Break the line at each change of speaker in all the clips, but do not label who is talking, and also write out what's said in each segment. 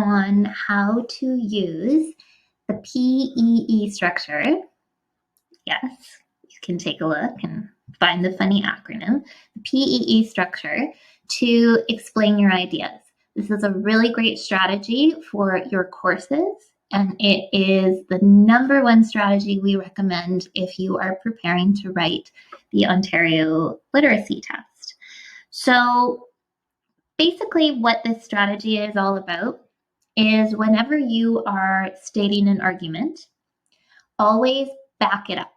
on how to use the PEE structure. Yes, you can take a look and find the funny acronym, the PEE structure, to explain your ideas. This is a really great strategy for your courses, and it is the #1 strategy we recommend if you are preparing to write the Ontario literacy test. So basically what this strategy is all about is whenever you are stating an argument, always back it up.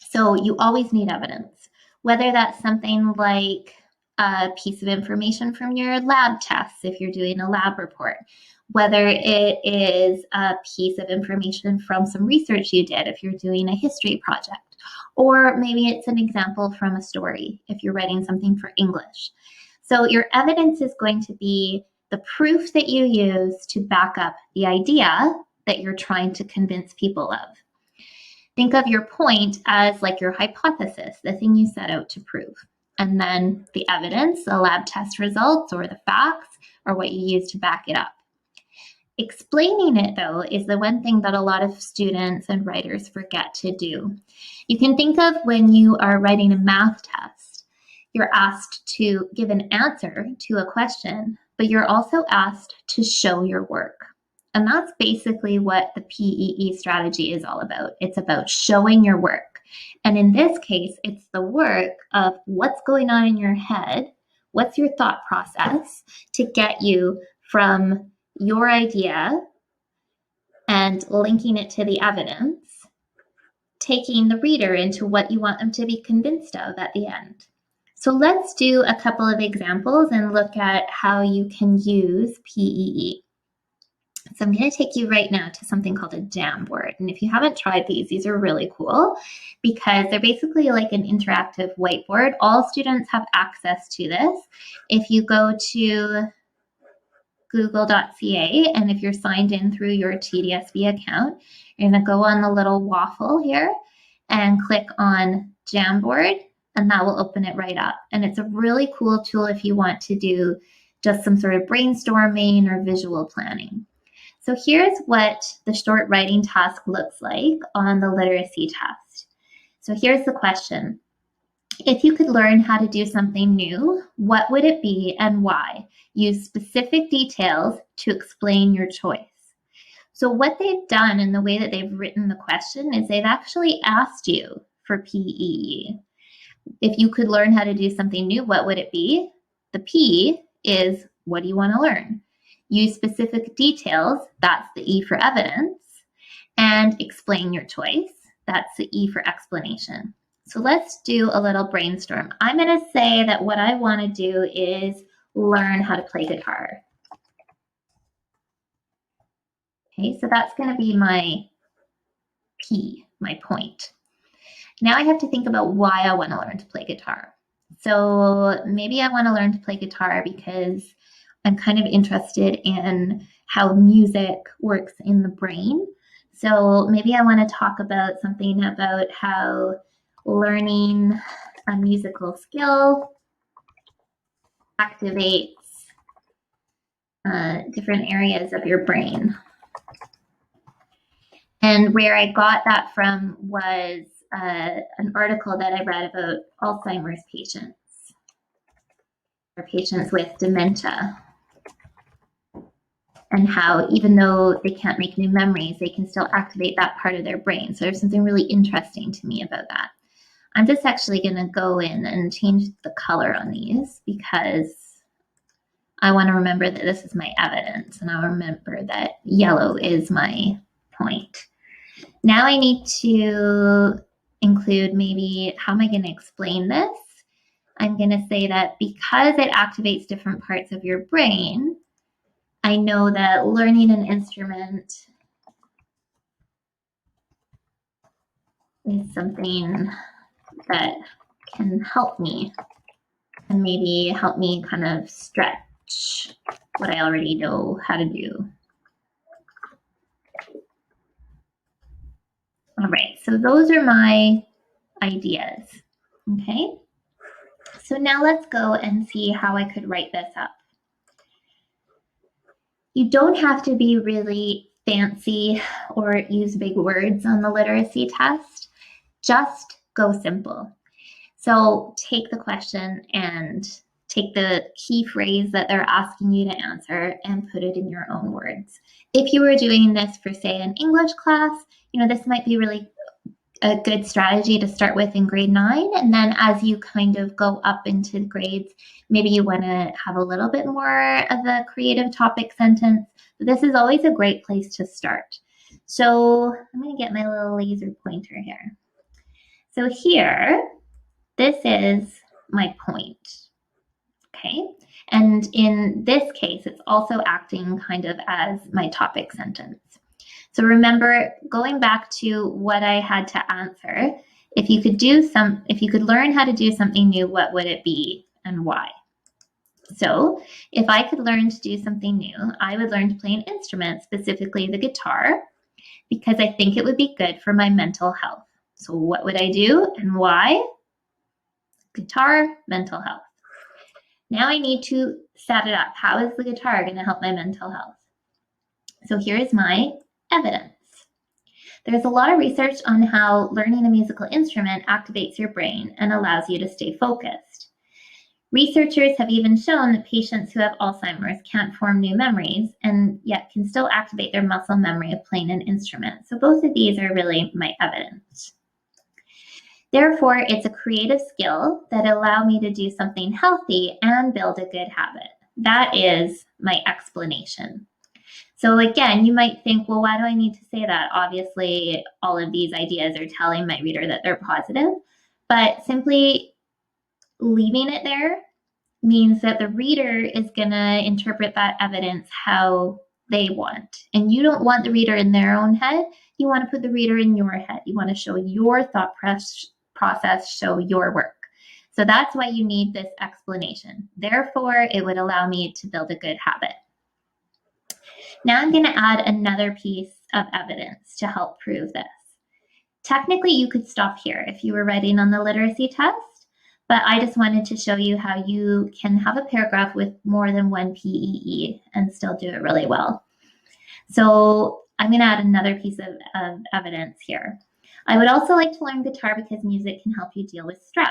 So you always need evidence, whether that's something like a piece of information from your lab tests if you're doing a lab report, whether it is a piece of information from some research you did if you're doing a history project, or maybe it's an example from a story if you're writing something for English. So your evidence is going to be the proof that you use to back up the idea that you're trying to convince people of. Think of your point as like your hypothesis, the thing you set out to prove. And then the evidence, the lab test results or the facts, are what you use to back it up. Explaining it, though, is the one thing that a lot of students and writers forget to do. You can think of when you are writing a math test, you're asked to give an answer to a question, but you're also asked to show your work. And that's basically what the PEE strategy is all about. It's about showing your work. And in this case, it's the work of what's going on in your head, what's your thought process to get you from your idea and linking it to the evidence, taking the reader into what you want them to be convinced of at the end. So let's do a couple of examples and look at how you can use PEE. So I'm going to take you right now to something called a Jamboard. And if you haven't tried these are really cool because they're basically like an interactive whiteboard. All students have access to this. If you go to google.ca and if you're signed in through your TDSB account, you're going to go on the little waffle here and click on Jamboard, and that will open it right up. And it's a really cool tool if you want to do just some sort of brainstorming or visual planning. So here's what the short writing task looks like on the literacy test. So here's the question. If you could learn how to do something new, what would it be and why? Use specific details to explain your choice. So what they've done in the way that they've written the question is they've actually asked you for PEE. If you could learn how to do something new, what would it be? The P is what do you want to learn? Use specific details, that's the E for evidence, and explain your choice, that's the E for explanation. So let's do a little brainstorm. I'm going to say that what I want to do is learn how to play guitar. Okay, so that's going to be my P, my point. Now I have to think about why I want to learn to play guitar. So maybe I want to learn to play guitar because I'm kind of interested in how music works in the brain. So maybe I want to talk about something about how learning a musical skill activates different areas of your brain. And where I got that from was an article that I read about Alzheimer's patients or patients with dementia, and how even though they can't make new memories, they can still activate that part of their brain. So there's something really interesting to me about that. I'm just actually going to go in and change the color on these because I want to remember that this is my evidence, and I'll remember that yellow is my point. Now I need to include maybe how am I going to explain this? I'm going to say that because it activates different parts of your brain, I know that learning an instrument is something that can help me and maybe help me kind of stretch what I already know how to do. All right, so those are my ideas, okay? So now let's go and see how I could write this up. You don't have to be really fancy or use big words on the literacy test. Just go simple. So take the question and take the key phrase that they're asking you to answer and put it in your own words. If you were doing this for, say, an English class, this might be really a good strategy to start with in grade 9. And then as you kind of go up into the grades, maybe you want to have a little bit more of a creative topic sentence. But this is always a great place to start. So I'm going to get my little laser pointer here. So here, this is my point, okay? And in this case, it's also acting kind of as my topic sentence. So remember, going back to what I had to answer, if you could learn how to do something new, what would it be and why? So if I could learn to do something new, I would learn to play an instrument, specifically the guitar, because I think it would be good for my mental health. So what would I do and why? Guitar, mental health. Now I need to set it up. How is the guitar going to help my mental health? So here is my evidence. There's a lot of research on how learning a musical instrument activates your brain and allows you to stay focused. Researchers have even shown that patients who have Alzheimer's can't form new memories and yet can still activate their muscle memory of playing an instrument. So both of these are really my evidence. Therefore, it's a creative skill that allows me to do something healthy and build a good habit. That is my explanation. So again, you might think, well, why do I need to say that? Obviously, all of these ideas are telling my reader that they're positive, but simply leaving it there means that the reader is going to interpret that evidence how they want. And you don't want the reader in their own head. You want to put the reader in your head. You want to show your thought process, show your work. So that's why you need this explanation. Therefore, it would allow me to build a good habit. Now I'm going to add another piece of evidence to help prove this. Technically, you could stop here if you were writing on the literacy test, but I just wanted to show you how you can have a paragraph with more than one PEE and still do it really well. So I'm going to add another piece of evidence here. I would also like to learn guitar because music can help you deal with stress.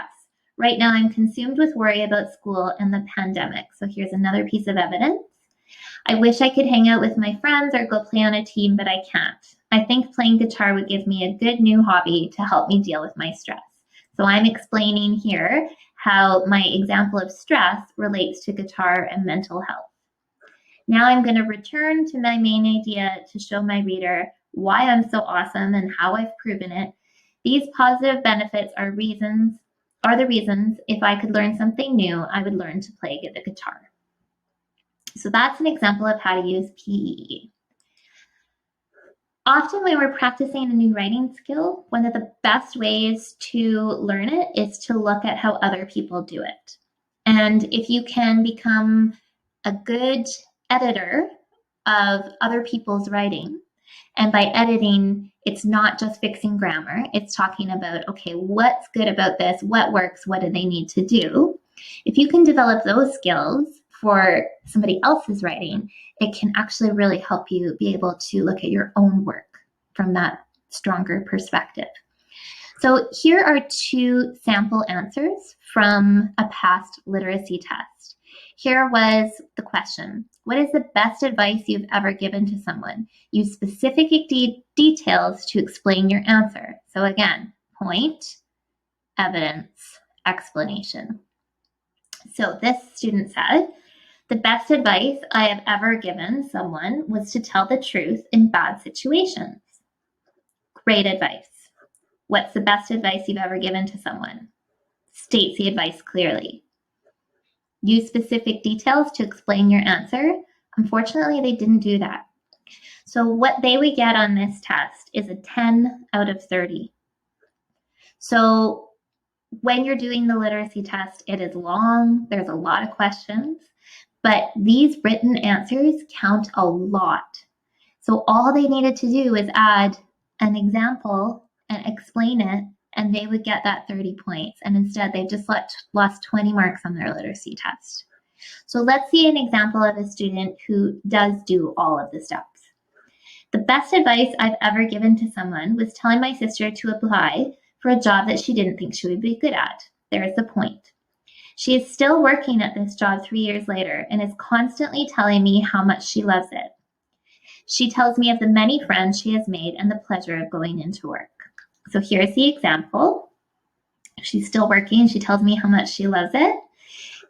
Right now, I'm consumed with worry about school and the pandemic. So here's another piece of evidence. I wish I could hang out with my friends or go play on a team, but I can't. I think playing guitar would give me a good new hobby to help me deal with my stress. So I'm explaining here how my example of stress relates to guitar and mental health. Now I'm going to return to my main idea to show my reader why I'm so awesome and how I've proven it. These positive benefits are the reasons if I could learn something new, I would learn to play the guitar. So that's an example of how to use PEE. Often when we're practicing a new writing skill, one of the best ways to learn it is to look at how other people do it. And if you can become a good editor of other people's writing, and by editing, it's not just fixing grammar, it's talking about, okay, what's good about this, what works, what do they need to do? If you can develop those skills for somebody else's writing, it can actually really help you be able to look at your own work from that stronger perspective. So here are two sample answers from a past literacy test. Here was the question: what is the best advice you've ever given to someone? Use specific details to explain your answer. So again, point, evidence, explanation. So this student said, the best advice I have ever given someone was to tell the truth in bad situations. Great advice. What's the best advice you've ever given to someone? State the advice clearly. Use specific details to explain your answer. Unfortunately, they didn't do that. So what they would get on this test is a 10 out of 30. So when you're doing the literacy test, it is long, there's a lot of questions, but these written answers count a lot. So all they needed to do is add an example and explain it, and they would get that 30 points. And instead, they just lost 20 marks on their literacy test. So let's see an example of a student who does do all of the steps. The best advice I've ever given to someone was telling my sister to apply for a job that she didn't think she would be good at. There's the point. She is still working at this job 3 years later and is constantly telling me how much she loves it. She tells me of the many friends she has made and the pleasure of going into work. So here's the example. She's still working. She tells me how much she loves it.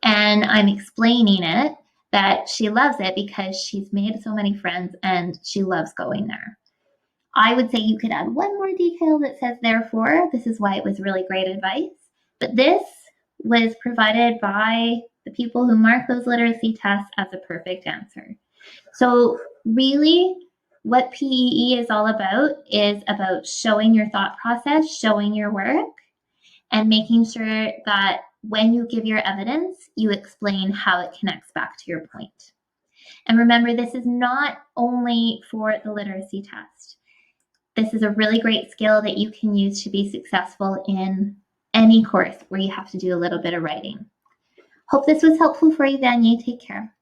And I'm explaining it that she loves it because she's made so many friends and she loves going there. I would say you could add one more detail that says therefore. This is why it was really great advice. But this was provided by the people who mark those literacy tests as a perfect answer. So really, what PEE is all about is about showing your thought process, showing your work, and making sure that when you give your evidence, you explain how it connects back to your point. And remember, this is not only for the literacy test. This is a really great skill that you can use to be successful in any course where you have to do a little bit of writing. Hope this was helpful for you, Vanya. Take care.